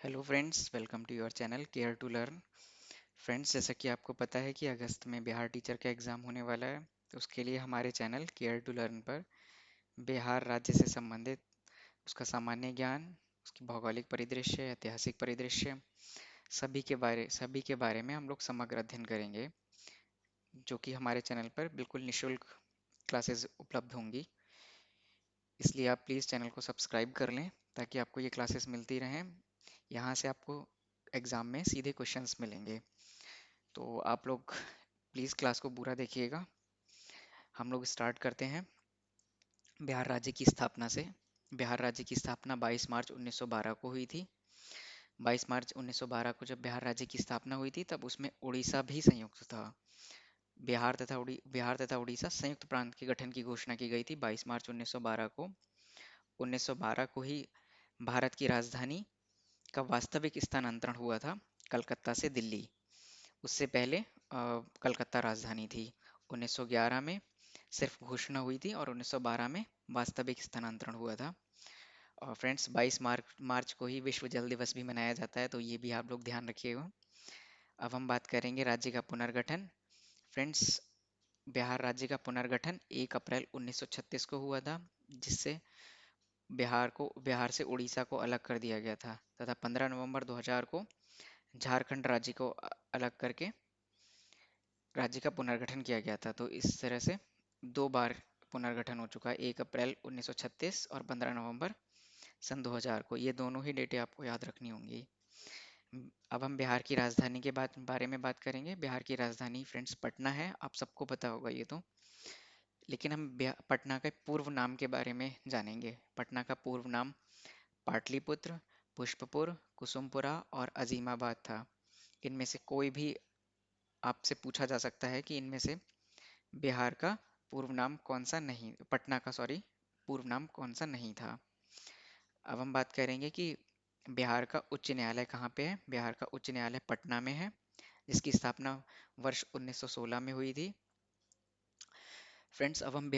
Hello friends, welcome to your channel care to learn. Friends, जैसा कि आपको पता है कि अगस्त में बिहार टीचर का एग्ज़ाम होने वाला है, तो उसके लिए हमारे चैनल केयर टू लर्न पर बिहार राज्य से संबंधित उसका सामान्य ज्ञान, उसकी भौगोलिक परिदृश्य, ऐतिहासिक परिदृश्य, सभी के बारे में हम लोग समग्र अध्ययन करेंगे, जो कि हमारे चैनल पर बिल्कुल निशुल्क क्लासेस उपलब्ध होंगी। इसलिए आप प्लीज़ चैनल को सब्सक्राइब कर लें ताकि आपको ये क्लासेस मिलती रहें। यहाँ से आपको एग्ज़ाम में सीधे क्वेश्चंस मिलेंगे। तो आप लोग प्लीज़ क्लास को पूरा देखिएगा। हम लोग स्टार्ट करते हैं बिहार राज्य की स्थापना से। बिहार राज्य की स्थापना 22 मार्च 1912 को हुई थी। 22 मार्च 1912 को जब बिहार राज्य की स्थापना हुई थी तब उसमें उड़ीसा भी संयुक्त था। बिहार तथा उड़ीसा संयुक्त प्रांत के गठन की घोषणा की गई थी 22 मार्च 1912 को। 1912 को ही भारत की राजधानी का वास्तविक स्थानांतरण हुआ था कलकत्ता से दिल्ली। उससे पहले कलकत्ता राजधानी थी। 1911 में सिर्फ घोषणा हुई थी और 1912 में वास्तविक स्थानांतरण हुआ था। और फ्रेंड्स, 22 मार्च को ही विश्व जल दिवस भी मनाया जाता है, तो ये भी आप लोग ध्यान रखिएगा। अब हम बात करेंगे राज्य का पुनर्गठन। फ्रेंड्स, बिहार राज्य का पुनर्गठन 1 अप्रैल 1936 को हुआ था, जिससे बिहार से उड़ीसा को अलग कर दिया गया था, तथा 15 नवंबर 2000 को झारखंड राज्य को अलग करके राज्य का पुनर्गठन किया गया था। तो इस तरह से दो बार पुनर्गठन हो चुका है, 1 अप्रैल 1936 और 15 नवंबर सन 2000 को। ये दोनों ही डेटें आपको याद रखनी होंगी। अब हम बिहार की राजधानी के बारे में बात करेंगे। बिहार की राजधानी फ्रेंड्स पटना है, आप सबको पता होगा ये तो। लेकिन हम पटना के पूर्व नाम के बारे में जानेंगे। पटना का पूर्व नाम पाटलिपुत्र, पुष्पपुर, कुसुमपुरा और अजीमाबाद था। इनमें से कोई भी आपसे पूछा जा सकता है कि इनमें से बिहार का पूर्व नाम कौन सा नहीं, पटना का सॉरी, पूर्व नाम कौन सा नहीं था। अब हम बात करेंगे कि बिहार का उच्च न्यायालय कहाँ पे है। बिहार का उच्च न्यायालय पटना में है, जिसकी स्थापना वर्ष 1916 में हुई थी। फ्रेंड्स, अब हम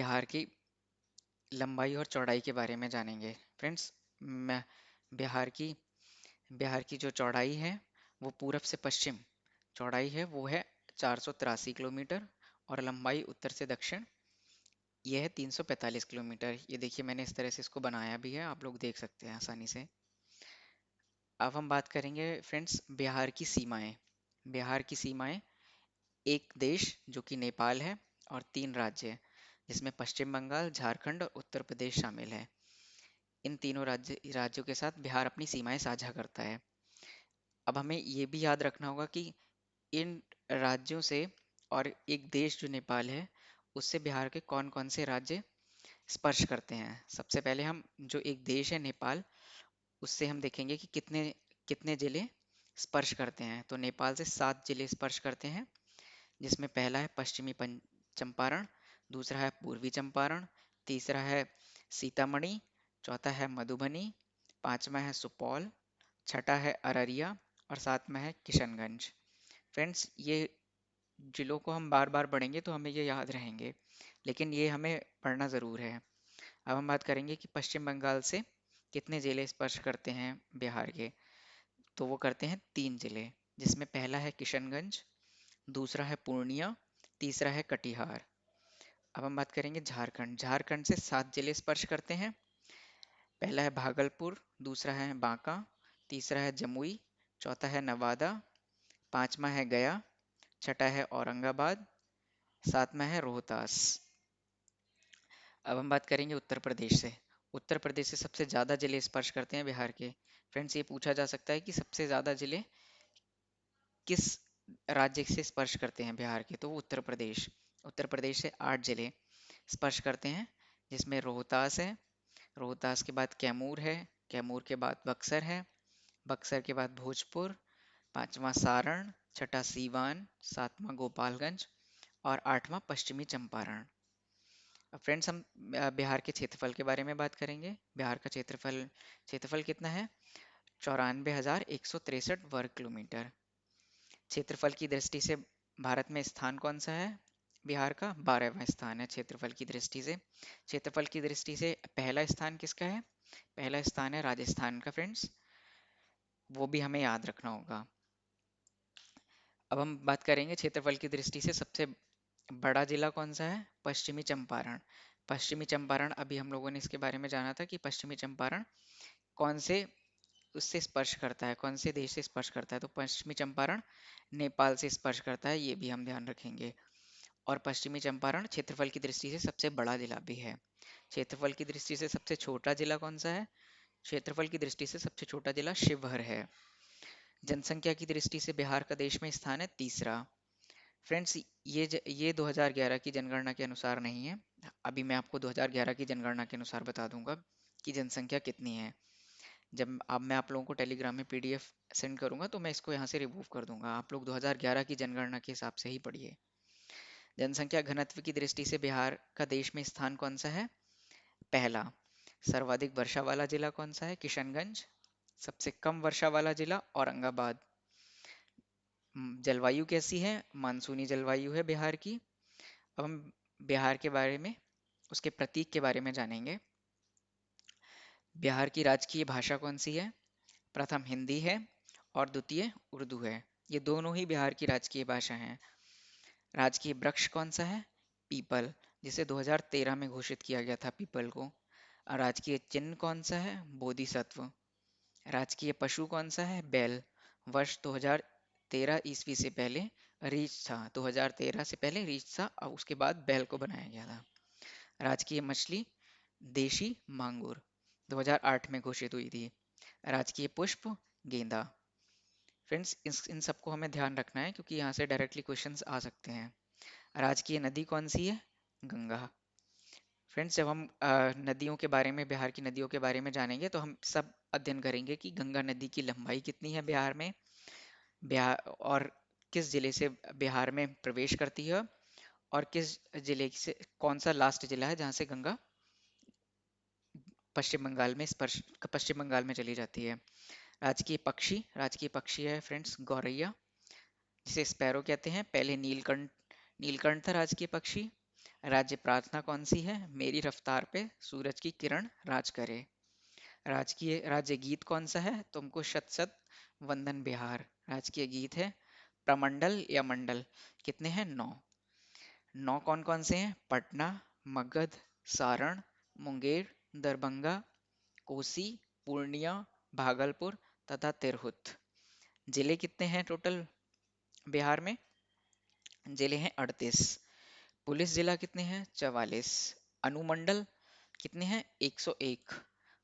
लंबाई और चौड़ाई के बारे में जानेंगे। फ्रेंड्स, मैं बिहार की बिहार की जो चौड़ाई है वो पूरब से पश्चिम चौड़ाई है, वो है 483 किलोमीटर, और लंबाई उत्तर से दक्षिण ये है 345 किलोमीटर। ये देखिए, मैंने इस तरह से इसको बनाया भी है, आप लोग देख सकते हैं आसानी से। अब हम बात करेंगे फ्रेंड्स बिहार की सीमाएं। बिहार की सीमाएं एक देश जो कि नेपाल है, और 3 राज्य जिसमें पश्चिम बंगाल, झारखंड और उत्तर प्रदेश शामिल है। इन तीनों राज्यों के साथ बिहार अपनी सीमाएं साझा करता है। अब हमें ये भी याद रखना होगा कि इन राज्यों से और एक देश जो नेपाल है, उससे बिहार के कौन कौन से राज्य स्पर्श करते हैं। सबसे पहले हम जो एक देश है नेपाल, उससे हम देखेंगे कि कितने कितने जिले स्पर्श करते हैं। तो नेपाल से 7 जिले स्पर्श करते हैं, जिसमें पहला है पश्चिमी चंपारण, दूसरा है पूर्वी चंपारण, तीसरा है सीतामढ़ी, चौथा है मधुबनी, पांचवा है सुपौल, छठा है अररिया और सातवां है किशनगंज। फ्रेंड्स, ये जिलों को हम बार बार पढ़ेंगे तो हमें ये याद रहेंगे, लेकिन ये हमें पढ़ना ज़रूर है। अब हम बात करेंगे कि पश्चिम बंगाल से कितने जिले स्पर्श करते हैं बिहार के। तो वो करते हैं 3 जिले, जिसमें पहला है किशनगंज, दूसरा है पूर्णिया, तीसरा है कटिहार। अब हम बात करेंगे झारखंड। झारखंड से 7 जिले स्पर्श करते हैं। पहला है भागलपुर, दूसरा है बांका, तीसरा है जमुई, चौथा है नवादा, पांचवा है गया, छठा है औरंगाबाद, सातवां है रोहतास। अब हम बात करेंगे उत्तर प्रदेश से। उत्तर प्रदेश से सबसे ज़्यादा जिले स्पर्श करते हैं बिहार के। फ्रेंड्स, ये पूछा जा सकता है कि सबसे ज़्यादा जिले किस राज्य से स्पर्श करते हैं बिहार के, तो वो उत्तर प्रदेश से 8 जिले स्पर्श करते हैं, जिसमें रोहतास है, रोहतास के बाद कैमूर है, कैमूर के बाद बक्सर है, बक्सर के बाद भोजपुर, पांचवा सारण, छठा सीवान, सातवां गोपालगंज और आठवां पश्चिमी चंपारण। अब फ्रेंड्स, हम बिहार के क्षेत्रफल के बारे में बात करेंगे। बिहार का क्षेत्रफल कितना है? 94,163 वर्ग किलोमीटर। क्षेत्रफल की दृष्टि से भारत में स्थान कौन सा है? बिहार का 12वां स्थान है क्षेत्रफल की दृष्टि से। क्षेत्रफल की दृष्टि से पहला स्थान किसका है? पहला स्थान है राजस्थान का फ्रेंड्स, वो भी हमें याद रखना होगा। अब हम बात करेंगे क्षेत्रफल की दृष्टि से सबसे बड़ा जिला कौन सा है। पश्चिमी चंपारण। पश्चिमी चंपारण, अभी हम लोगों ने इसके बारे में जाना था कि पश्चिमी चंपारण कौन से उससे स्पर्श करता है, कौन से देश से स्पर्श करता है। तो पश्चिमी चंपारण नेपाल से स्पर्श करता है, ये भी हम ध्यान रखेंगे। और पश्चिमी चंपारण क्षेत्रफल की दृष्टि से सबसे बड़ा जिला भी है। क्षेत्रफल की दृष्टि से सबसे छोटा जिला कौन सा है। क्षेत्रफल की दृष्टि से सबसे छोटा जिला शिवहर है। जनसंख्या की दृष्टि से बिहार का देश में स्थान है तीसरा। फ्रेंड्स, ये 2011 की जनगणना के अनुसार नहीं है। अभी मैं आपको 2011 की जनगणना के अनुसार बता दूंगा कि जनसंख्या कितनी है। जब अब मैं आप लोगों को टेलीग्राम में पीडीएफ सेंड करूंगा तो मैं इसको यहाँ से रिमूव कर दूंगा। आप लोग 2011 की जनगणना के हिसाब से ही पढ़िए। जनसंख्या घनत्व की दृष्टि से बिहार का देश में स्थान कौन सा है। पहला। सर्वाधिक वर्षा वाला जिला कौन सा है। किशनगंज। सबसे कम वर्षा वाला जिला औरंगाबाद। जलवायु कैसी है। मानसूनी जलवायु है बिहार की। अब हम बिहार के बारे में, उसके प्रतीक के बारे में जानेंगे। बिहार की राजकीय भाषा कौन सी है। प्रथम हिंदी है और द्वितीय उर्दू है। ये दोनों ही बिहार की राजकीय भाषा हैं। राजकीय वृक्ष कौन सा है। पीपल, जिसे 2013 में घोषित किया गया था पीपल को। और राजकीय चिन्ह कौन सा है। बोधिसत्व। राजकीय पशु कौन सा है। बैल। वर्ष 2013 ईस्वी से पहले रीछ था। 2013 से पहले रीछ था और उसके बाद बैल को बनाया गया था। राजकीय मछली देशी मांगुर 2008 में घोषित हुई थी। राजकीय पुष्प गेंदा। फ्रेंड्स, इन सबको हमें ध्यान रखना है क्योंकि यहाँ से डायरेक्टली क्वेश्चंस आ सकते हैं। राजकीय नदी कौन सी है। गंगा। फ्रेंड्स, जब हम नदियों के बारे में, बिहार की नदियों के बारे में जानेंगे तो हम सब अध्ययन करेंगे कि गंगा नदी की लंबाई कितनी है बिहार में, बिहार और किस जिले से बिहार में प्रवेश करती है, और किस जिले से, कौन सा लास्ट जिला है जहाँ से गंगा पश्चिम बंगाल में स्पर्श, पश्चिम बंगाल में चली जाती है। राजकीय पक्षी है फ्रेंड्स गौरैया, जिसे स्पैरो कहते हैं। पहले नीलकंठ, नीलकंठ था राजकीय पक्षी। राज्य प्रार्थना कौन सी है। मेरी रफ्तार पे सूरज की किरण राज करे। राजकीय राज्य गीत कौन सा है। तुमको शत शत वंदन बिहार राजकीय गीत है। प्रमंडल या मंडल कितने हैं। 9। 9 कौन कौन से हैं। पटना, मगध, सारण, मुंगेर, दरभंगा, कोसी, पूर्णिया, भागलपुर तथा तिरहुत। जिले कितने हैं टोटल बिहार में। जिले हैं 38। पुलिस जिला कितने हैं। 44। अनुमंडल कितने हैं। 101।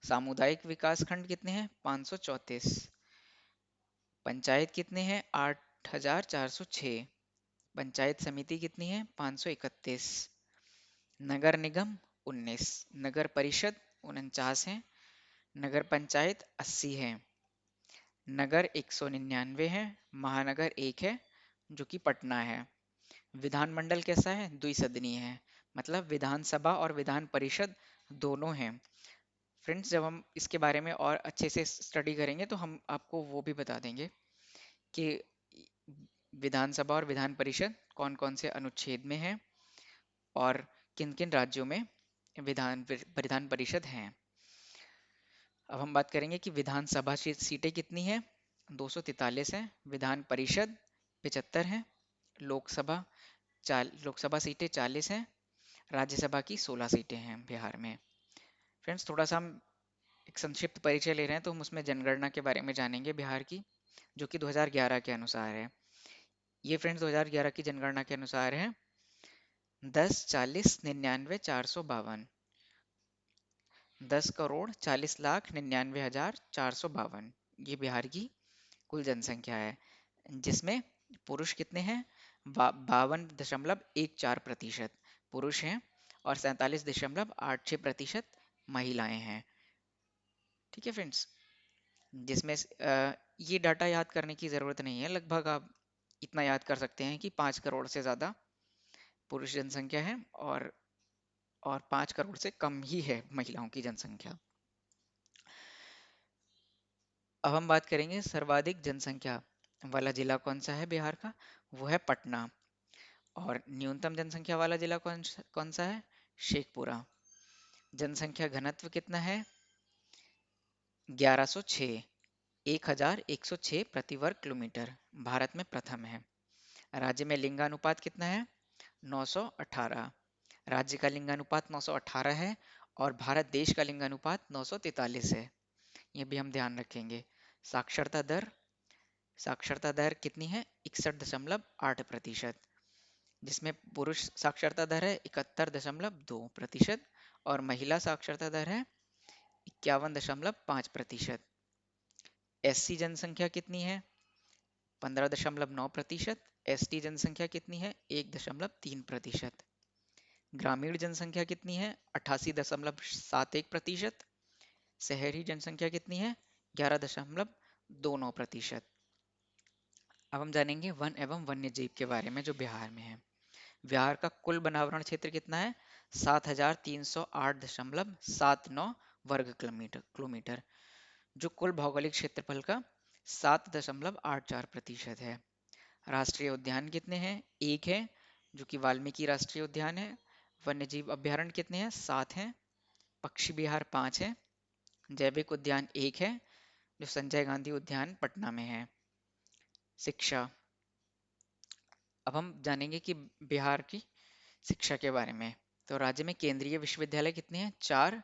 सामुदायिक विकास खंड कितने हैं। 534। पंचायत कितने हैं। 8406। पंचायत समिति कितनी है। 531। नगर निगम 19। नगर परिषद 49 है। नगर पंचायत 80 है। नगर 199 है। महानगर 1 है जो कि पटना है। विधानमंडल कैसा है। द्विसदनीय है, मतलब विधानसभा और विधान परिषद दोनों हैं। फ्रेंड्स, जब हम इसके बारे में और अच्छे से स्टडी करेंगे तो हम आपको वो भी बता देंगे कि विधानसभा और विधान परिषद कौन कौन से अनुच्छेद में है और किन किन राज्यों में विधान परिषद हैं। अब हम बात करेंगे कि विधानसभा सीटें कितनी हैं। 243 है। विधान परिषद 75 है। लोकसभा लोकसभा सीटें 40 हैं। राज्यसभा की 16 सीटें हैं बिहार में। फ्रेंड्स, थोड़ा सा हम एक संक्षिप्त परिचय ले रहे हैं तो हम उसमें जनगणना के बारे में जानेंगे बिहार की, जो कि 2011 के अनुसार है। ये फ्रेंड्स 2011 की जनगणना के अनुसार है। 10,40,99,452। 10,40,99,452 ये बिहार की कुल जनसंख्या है, जिसमें पुरुष कितने हैं। 52.14% पुरुष हैं और 47.86% महिलाएं हैं। ठीक है फ्रेंड्स, जिसमें ये डाटा याद करने की ज़रूरत नहीं है। लगभग आप इतना याद कर सकते हैं कि 5 करोड़ से ज़्यादा पुरुष जनसंख्या है और 5 करोड़ से कम ही है महिलाओं की जनसंख्या। अब हम बात करेंगे सर्वाधिक जनसंख्या वाला जिला कौन सा है बिहार का। वो है पटना। और न्यूनतम जनसंख्या वाला जिला कौन सा है। शेखपुरा। जनसंख्या घनत्व कितना है। 1106। 1106 प्रति वर्ग किलोमीटर, भारत में प्रथम है। राज्य में लिंगानुपात कितना है? 918। राज्य का लिंगानुपात 918 है और भारत देश का लिंगानुपात 943 है। ये भी हम ध्यान रखेंगे। साक्षरता दर, साक्षरता दर कितनी है? 61.8%, जिसमें पुरुष साक्षरता दर है 71.2% और महिला साक्षरता दर है 51.5%। एससी जनसंख्या कितनी है? 15.9%। एसटी जनसंख्या कितनी है? 1.3%। ग्रामीण जनसंख्या कितनी है? 88.71%। शहरी जनसंख्या कितनी है? 11.29%। अब हम जानेंगे वन एवं वन्य जीव के बारे में जो बिहार में है। बिहार का कुल वनावरण क्षेत्र कितना है? 7308.79 वर्ग किलोमीटर, जो कुल भौगोलिक क्षेत्रफल का 7.84% है। राष्ट्रीय उद्यान कितने हैं? एक है, जो कि वाल्मीकि राष्ट्रीय उद्यान है। वन्य जीव अभ्यारण्य कितने हैं? 7 हैं। पक्षी विहार 5 है। जैविक उद्यान 1 है, जो संजय गांधी उद्यान पटना में है। शिक्षा, अब हम जानेंगे कि बिहार की शिक्षा के बारे में। तो राज्य में केंद्रीय विश्वविद्यालय कितने हैं? 4।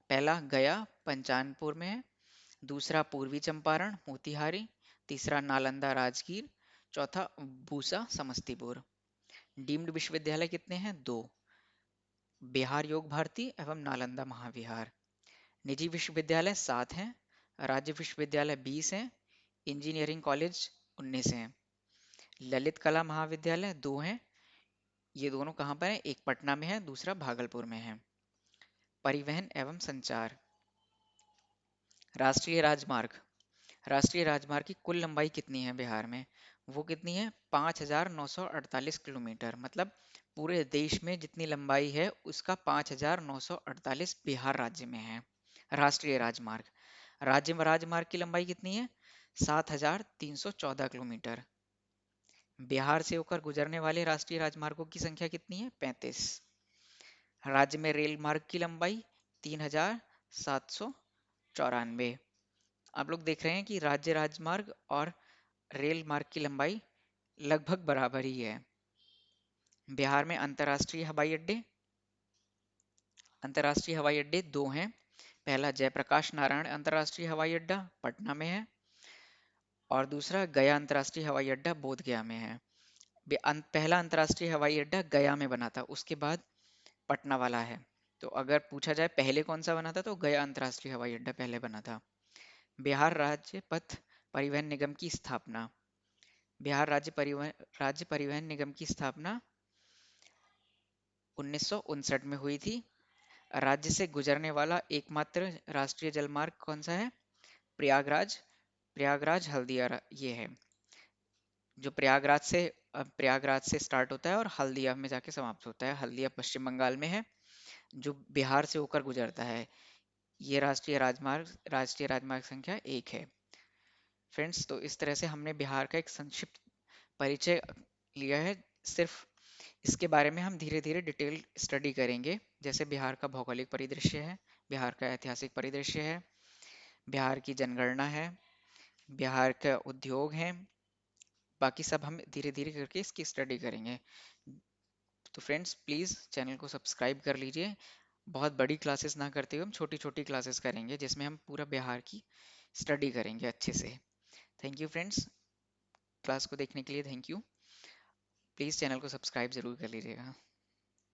पहला गया पंचानपुर में है, दूसरा पूर्वी चंपारण मोतिहारी, तीसरा नालंदा राजगीर, चौथा पूसा समस्तीपुर। डीम्ड विश्वविद्यालय कितने हैं? 2। बिहार योग भारती एवं नालंदा महाविहार। निजी विश्वविद्यालय 7 हैं। राज्य विश्वविद्यालय 20 हैं। इंजीनियरिंग कॉलेज 19 हैं। ललित कला महाविद्यालय 2 हैं। ये दोनों कहाँ पर हैं? एक पटना में है, दूसरा भागलपुर में है। परिवहन एवं संचार, राष्ट्रीय राजमार्ग, राष्ट्रीय राजमार्ग की कुल लंबाई कितनी है बिहार में? वो कितनी है? 5948 किलोमीटर, मतलब पूरे देश में जितनी लंबाई है उसका 5948 बिहार राज्य में है राष्ट्रीय राजमार्ग। राज्य में राजमार्ग की लंबाई कितनी है? 7314 किलोमीटर। बिहार से होकर गुजरने वाले राष्ट्रीय राजमार्गों की संख्या कितनी है? 35। राज्य में रेल मार्ग की लंबाई 3794। आप लोग देख रहे हैं कि राज्य राजमार्ग और रेल मार्ग की लंबाई लगभग बराबर ही है। बिहार में अंतर्राष्ट्रीय हवाई अड्डे 2 हैं। पहला जयप्रकाश नारायण अंतर्राष्ट्रीय हवाई अड्डा पटना में है और दूसरा गया अंतर्राष्ट्रीय हवाई अड्डा बोध गया में है। पहला अंतर्राष्ट्रीय हवाई अड्डा गया में बना था, उसके बाद पटना वाला है। तो अगर पूछा जाए पहले कौन सा बना था, तो गया अंतर्राष्ट्रीय हवाई अड्डा पहले बना था। बिहार राज्य पथ परिवहन निगम की स्थापना, बिहार राज्य परिवहन निगम की स्थापना 1959 में हुई थी। राज्य से गुजरने वाला एकमात्र राष्ट्रीय जलमार्ग कौन सा है? प्रयागराज, प्रयागराज हल्दिया, ये है जो प्रयागराज से स्टार्ट होता है और हल्दिया में जाके समाप्त होता है। हल्दिया पश्चिम बंगाल में है, जो बिहार से होकर गुजरता है। ये राष्ट्रीय राजमार्ग संख्या 1 है। फ्रेंड्स, तो इस तरह से हमने बिहार का एक संक्षिप्त परिचय लिया है। सिर्फ इसके बारे में हम धीरे धीरे डिटेल स्टडी करेंगे, जैसे बिहार का भौगोलिक परिदृश्य है, बिहार का ऐतिहासिक परिदृश्य है, बिहार की जनगणना है, बिहार का उद्योग है। बाकी सब हम धीरे धीरे करके इसकी स्टडी करेंगे। तो फ्रेंड्स, प्लीज़ चैनल को सब्सक्राइब कर लीजिए। बहुत बड़ी क्लासेस ना करते हुए हम छोटी छोटी क्लासेस करेंगे, जिसमें हम पूरा बिहार की स्टडी करेंगे अच्छे से। थैंक यू फ्रेंड्स, क्लास को देखने के लिए थैंक यू। प्लीज़ चैनल को सब्सक्राइब ज़रूर कर लीजिएगा।